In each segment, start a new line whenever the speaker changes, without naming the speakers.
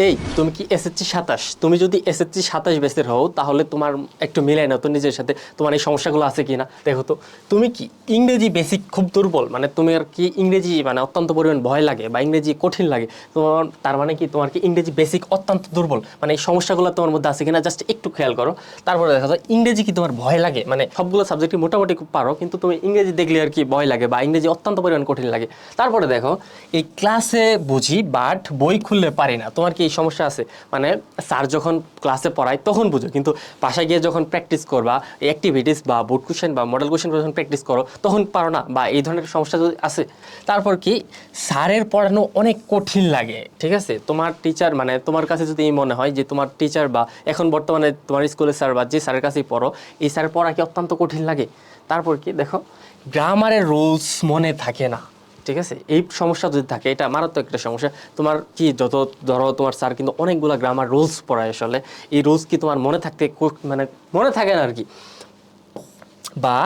এই তুমি কি এসএসসি 27? তুমি যদি এসএসসি 27 ব্যাচের হও তাহলে তোমার একটু মিলাই নাও তো নিজের সাথে তোমার এই সমস্যাগুলো আছে কিনা দেখো তো। তুমি কি ইংরেজি বেসিক খুব দুর্বল, মানে তুমি আর কি ইংরেজি মানে অত্যন্ত পরিমাণ ভয় লাগে বা ইংরেজি কঠিন লাগে তোমার, তার মানে কি তোমার কি ইংরেজি বেসিক অত্যন্ত দুর্বল, মানে এই সমস্যাগুলো তোমার মধ্যে আছে কিনা জাস্ট একটু খেয়াল করো। তারপরে দেখা যায় ইংরেজি কি তোমার ভয় লাগে, মানে সবগুলো সাবজেক্টই মোটামুটি খুব পারো কিন্তু তুমি ইংরেজি দেখলে আর কি ভয় লাগে বা ইংরেজি অত্যন্ত পরিমাণ কঠিন লাগে। তারপরে দেখো এই ক্লাসে বুঝি বাট বই খুললে পারি না, তোমার কি এই সমস্যা আছে? মানে স্যার যখন ক্লাসে পড়ায় তখন বুঝো কিন্তু বাসায় গিয়ে যখন প্র্যাকটিস করবা অ্যাক্টিভিটিস বা বোর্ড কোশ্চেন বা মডেল কোশ্চেন যখন প্র্যাকটিস করো তখন পারো না, বা এই ধরনের সমস্যা যদি আছে। তারপর কি স্যারের পড়ানো অনেক কঠিন লাগে, ঠিক আছে? তোমার টিচার মানে তোমার কাছে যদি এই মনে হয় যে তোমার টিচার বা এখন বর্তমানে তোমার স্কুলের স্যার বা যে স্যারের কাছেই পড়ো এই স্যারের পড়া কি অত্যন্ত কঠিন লাগে। তারপর কি দেখো গ্রামারের রুলস মনে থাকে না, ঠিক আছে? এই সমস্যা যদি থাকে এটা মারাত্মক একটা সমস্যা। তোমার কি যত ধরো তোমার স্যার কিন্তু অনেকগুলো গ্রামার রুলস পড়ায়, আসলে এই রুলস কি তোমার মনে থাকতে মানে মনে থাকে না আর কি, বা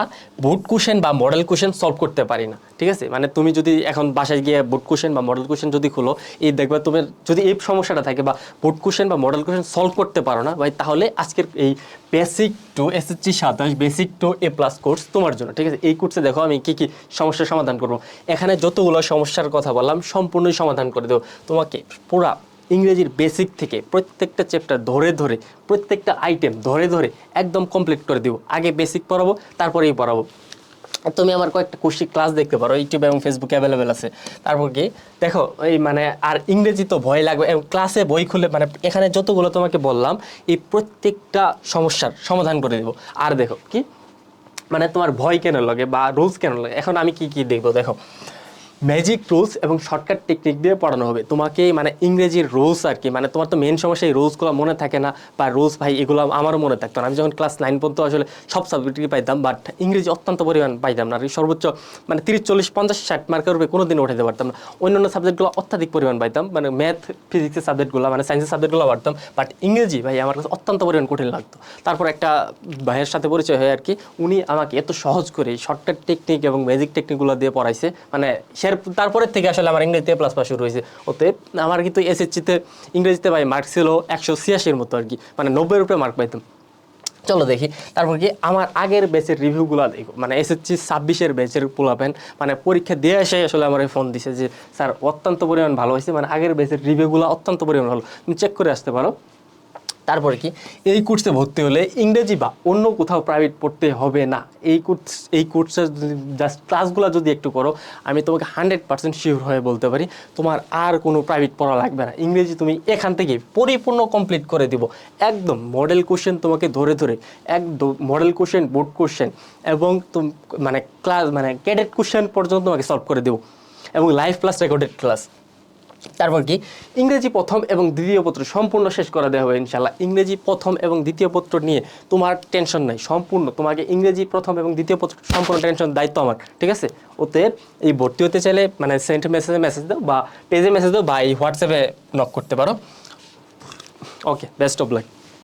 বোর্ড কোশ্চেন বা মডেল কোশ্চেন সলভ করতে পারি না, ঠিক আছে? মানে তুমি যদি এখন বাসায় গিয়ে বোর্ড কোশ্চেন বা মডেল কোশ্চেন যদি খুলো এই দেখবে তোমার যদি এই সমস্যাটা থাকে বা বোর্ড কোশ্চেন বা মডেল কোশ্চেন সলভ করতে পারো না ভাই, তাহলে আজকের এই basic to SSC 27 basic to A+ course তোমার জন্য, ঠিক আছে? এই কোর্সে দেখো আমি কি কি সমস্যার সমাধান করবো। এখানে যতগুলো সমস্যার কথা বললাম সম্পূর্ণই সমাধান করে দেবো তোমাকে। পুরা ইংরেজির বেসিক থেকে প্রত্যেকটা চ্যাপ্টার ধরে ধরে প্রত্যেকটা আইটেম ধরে ধরে একদম কমপ্লিট করে দেবো। আগে বেসিক পড়াবো তারপরেই পড়াবো। তুমি আমার কয়েকটা কোর্সিক ক্লাস দেখতে পারো, ইউটিউব এবং ফেসবুকে অ্যাভেলেবেল আছে। তারপর কি দেখো এই মানে আর ইংরেজি তো ভয় লাগবে, এবং ক্লাসে বই খুলে মানে এখানে যতগুলো তোমাকে বললাম এই প্রত্যেকটা সমস্যার সমাধান করে দেবো। আর দেখো কি মানে তোমার ভয় কেন লাগে বা রুলস কেন লাগে, এখন আমি কি কি দেখবো দেখো। ম্যাজিক রুলস এবং শর্টকাট টেকনিক দিয়ে পড়ানো হবে তোমাকে, মানে ইংরেজির রুলস আর কি, মানে তোমার তো মেন সমস্যা এই রুলসগুলো মনে থাকে না, বা রুলস ভাই এগুলো আমারও মনে থাকতো না। আমি যখন ক্লাস 9 পর্যন্ত আসলে সব সাবজেক্টই পাইতাম, বাট ইংরেজি অত্যন্ত পরিমাণ পাইতাম না আর কি। সর্বোচ্চ মানে 30 40 50 60 মার্কের উপরে কোনো দিন উঠাতে পারতাম না। অন্যান্য সাবজেক্টগুলো অত্যাধিক পরিমাণ পাইতাম, মানে ম্যাথ ফিজিক্সের সাবজেক্টগুলো মানে সায়েন্সের সাবজেক্টগুলো পারতাম, বাট ইংরেজি ভাই আমার কাছে অত্যন্ত পরিমাণ কঠিন লাগতো। তারপর একটা ভাইয়ের সাথে পরিচয় হয় আর কি, উনি আমাকে এত সহজ করে শর্টকাট টেকনিক এবং ম্যাজিক টেকনিকগুলো দিয়ে পড়াইছে, মানে তারপরের থেকে আসলে আমার ইংরেজিতে A+ পাস শুরু হয়েছে। ওতে আমার কিন্তু এসএসসিতে ইংরেজিতে ভাই মার্ক ছিল 186-এর মতো আর কি, মানে 90-এর উপরে মার্ক পাইতাম। চলো দেখি তারপর কি আমার আগের ব্যাচের রিভিউগুলো দেখো, মানে এসএসসি 26-এর ব্যাচের পোলাপেন মানে পরীক্ষা দিয়ে এসে আসলে আমার ফোন দিছে যে স্যার অত্যন্ত পরিমাণ ভালো হয়েছে, মানে আগের ব্যাচের রিভিউগুলো অত্যন্ত পরিমাণ ভালো, তুমি চেক করে আসতে পারো। তারপরে কি এই কোর্সে ভর্তি হলে ইংরেজি বা অন্য কোথাও প্রাইভেট পড়তে হবে না। এই কোর্সের জাস্ট ক্লাসগুলো যদি একটু করো আমি তোমাকে 100% শিওর হয়ে বলতে পারি তোমার আর কোনো প্রাইভেট পড়া লাগবে না। ইংরেজি তুমি এখান থেকে পরিপূর্ণ কমপ্লিট করে দিব, একদম মডেল কোশ্চেন তোমাকে ধরে ধরে, একদম মডেল কোশ্চেন বোর্ড কোশ্চেন এবং মানে ক্লাস মানে ক্যাডেট কোশ্চেন পর্যন্ত তোমাকে সলভ করে দেবো, এবং লাইভ প্লাস রেকর্ডেড ক্লাস। তারপর কি ইংরেজি প্রথম এবং দ্বিতীয় পত্র সম্পূর্ণ শেষ করে দেওয়া হবে ইনশাল্লাহ। ইংরেজি প্রথম এবং দ্বিতীয় পত্র নিয়ে তোমার টেনশন নাই, সম্পূর্ণ তোমাকে ইংরেজি প্রথম এবং দ্বিতীয় পত্র সম্পূর্ণ টেনশন দায়িত্ব আমার, ঠিক আছে? ওতে এই ভর্তি হতে চাইলে মানে সেন্ট মেসেজ দাও বা পেজে মেসেজ দাও বা এই হোয়াটসঅ্যাপে নক করতে পারো। ওকে, বেস্ট অফ লাক।